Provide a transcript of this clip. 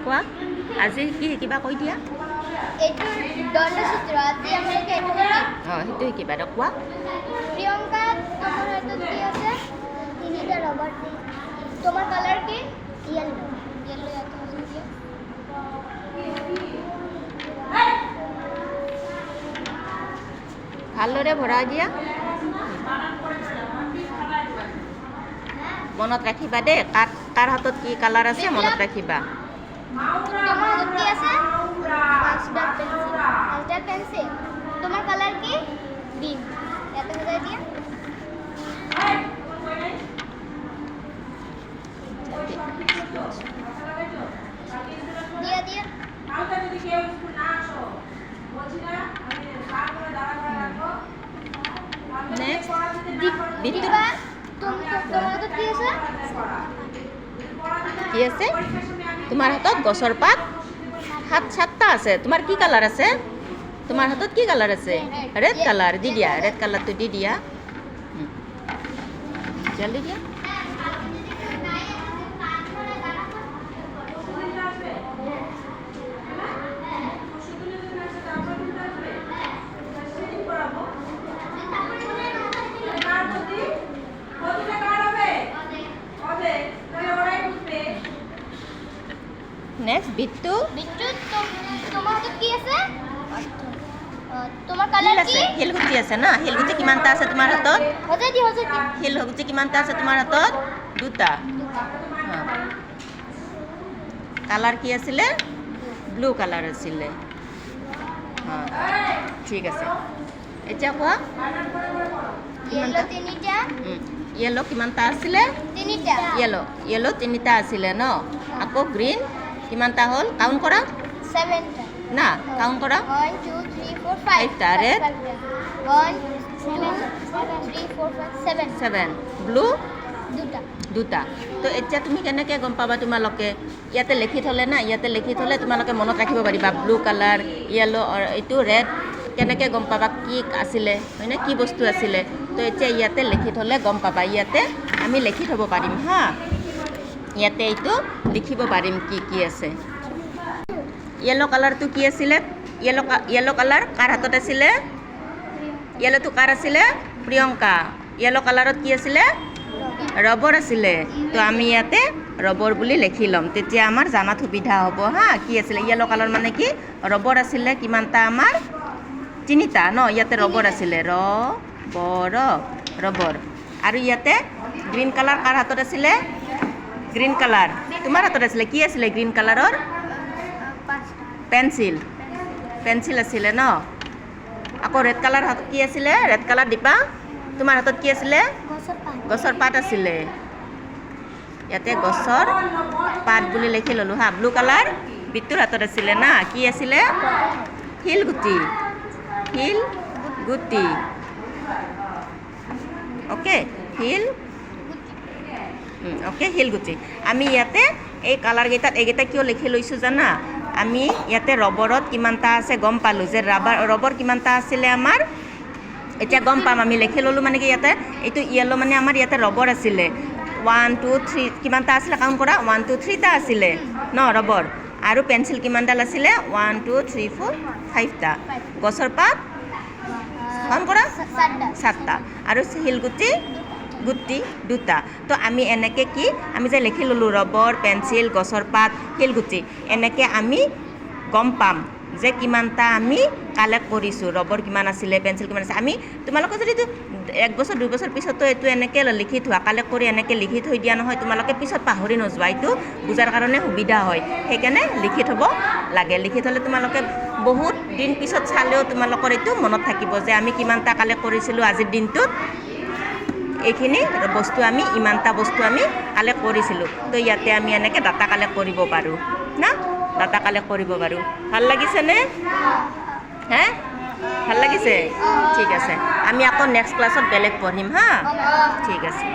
কোৱা আজি কি শিকিবা কৈ দিয়া এইটো দণ্ডসূত্ৰ আজি আমি এইটো সেইটো শিকিবা দে কোৱা প্ৰিয়ঙ্কা তোমাৰ হাতে কি আছে তিনটা ৰবাৰ তোমাৰ কালাৰ কি ইয়েলো ইয়েলো এত আছে ভালদৰে ভৰাই দিয়া মনত ৰাখিবা দেই কাৰ হাতত কি কালাৰ আছে মনত ৰাখিবা তোমার হাতে কি আছে মাস্টার পেন্সিল তোমার কালার কি গ্রিন এত বুঝাই দিয়া দিয়া দিয়া নেক্সট দীপা তোমার হাতে কি আছে কি আছে তোমাৰ হাতত গছৰ পাত সাতটা আছে তোমাৰ কি কালাৰ আছে তোমাৰ হাতত কি কালাৰ আছে ৰেড কালাৰ দি দিয়া ৰেড কালাৰটো দি দিয়া জলদি দিয়া নেক্সট বিট্টু তোমার হাতত কি আছে তোমার কালার কি শিলগুটি আছে না শিলগুটি কিমানটা আছে তোমাৰ হাতত হজাই দি শিলগুটি কিমানটা আছে তোমাৰ হাতত দুটা কালাৰ কি আছিলে ব্লু কালাৰ আছিলে ঠিক আছে এতিয়া কোৱা ইয়েলো তিনিটা ইয়েলো কিমানটা আছিলে তিনিটা ইয়েলো তিনিটা আছিলে ন আকৌ গ্ৰীণ কিমানটা হ'ল কাউণ্ট কৰা 7টা না কাউণ্ট কৰা 1 2 3 4 5 টা red 1 2 3 4 5 7 7 ব্লু দুটা তো এতিয়া তুমি কেনেকৈ গম পাবা তোমালোকে ইয়াতে লিখি থ'লে না ইয়াতে লিখি থ'লে তোমালোকে মনত ৰাখিব পাৰিবা ব্লু কালাৰ ইয়েলো এইটো ৰেড কেনেকৈ গম পাবা কি আছিলে হয়নে কি বস্তু আছিলে তো এতিয়া ইয়াতে লিখি থ'লে গম পাবা ইয়াতে আমি লিখি থ'ব পাৰিম হা ইয়াতে এইটো লিখিব পাৰিম কি কি আছে ইয়েলো কালাৰটো কি আছিলে ইয়েলো কালাৰ কাৰ হাতত আছিলে ইয়েলোটো কাৰ আছিলে প্ৰিয়ংকা ইয়েলো কালাৰত কি আছিলে ৰবৰ আছিলে তো আমি ইয়াতে ৰবৰ বুলি লিখি ল'ম তেতিয়া আমাৰ জানাত সুবিধা হ'ব হা কি আছিলে ইয়েলো কালাৰ মানে কি ৰবৰ আছিলে কিমানটা আমাৰ তিনিটা ন ইয়াতে ৰবৰ আছিলে ৰবৰ আৰু ইয়াতে গ্ৰীণ কালাৰ কাৰ হাতত আছিলে গ্ৰীণ কালাৰ তোমাৰ হাতত আছিলে কি আছিলে গ্ৰীণ কালাৰৰ পেঞ্চিল আছিলে ন আকৌ ৰেড কালাৰ হাতত কি আছিলে ৰেড কালাৰ দীপা তোমাৰ হাতত কি আছিলে গছৰ পাত আছিলে ইয়াতে গছৰ পাত বুলি লিখি ল'লোঁ হা ব্লু কালাৰ বিট্টুৰ হাতত আছিলে না কি আছিলে শিলগুটি অ'কে শিলগুটি আমি ইয়াতে এই কালাৰকেইটাত এইকেইটা কিয় লিখি লৈছোঁ জানা আমি ইয়াতে ৰবৰত কিমানটা আছে গম পালোঁ যে ৰবৰ কিমানটা আছিলে আমাৰ এতিয়া গম পাম আমি লিখি ল'লোঁ মানে কি ইয়াতে এইটো ইয়েলো মানে আমাৰ ইয়াতে ৰবৰ আছিলে 1 2 3 কিমানটা আছিলে কাউণ্ট কৰা 1 2 3টা আছিলে ন ৰবৰ আৰু পেঞ্চিল কিমানডাল আছিলে 1 2 3 4 5টা গছৰ পাত কাউণ্ট কৰা 7টা আৰু শিলগুটি দুটা তো আমি এনেকৈ কি আমি যে লিখি ল'লোঁ ৰবৰ পেঞ্চিল গছৰ পাত শিলগুটি এনেকৈ আমি গম পাম যে কিমানটা আমি কালেক্ট কৰিছোঁ ৰবৰ কিমান আছিলে পেঞ্চিল কিমান আছে আমি তোমালোকে যদি 1 বছৰ 2 বছৰ পিছতো এইটো এনেকৈ লিখি থোৱা কালেক্ট কৰি এনেকৈ লিখি থৈ দিয়া নহয় তোমালোকে পিছত পাহৰি নোযোৱা এইটো বুজাৰ কাৰণে সুবিধা হয় সেইকাৰণে লিখি থ'ব লাগে লিখি থ'লে তোমালোকে বহুত দিন পিছত চালেও তোমালোকৰ এইটো মনত থাকিব যে আমি কিমানটা কালেক্ট কৰিছিলোঁ আজিৰ দিনটোত এইখিনি বস্তু আমি ইমানটা বস্তু আমি কালেক্ট কৰিছিলোঁ তো ইয়াতে আমি এনেকৈ ডাটা কালেক্ট কৰিব পাৰোঁ না ডাটা কালেক্ট কৰিব পাৰোঁ ভাল লাগিছেনে হে ভাল লাগিছে ঠিক আছে আমি আকৌ নেক্সট ক্লাছত বেলেগ পঢ়িম হা ঠিক আছে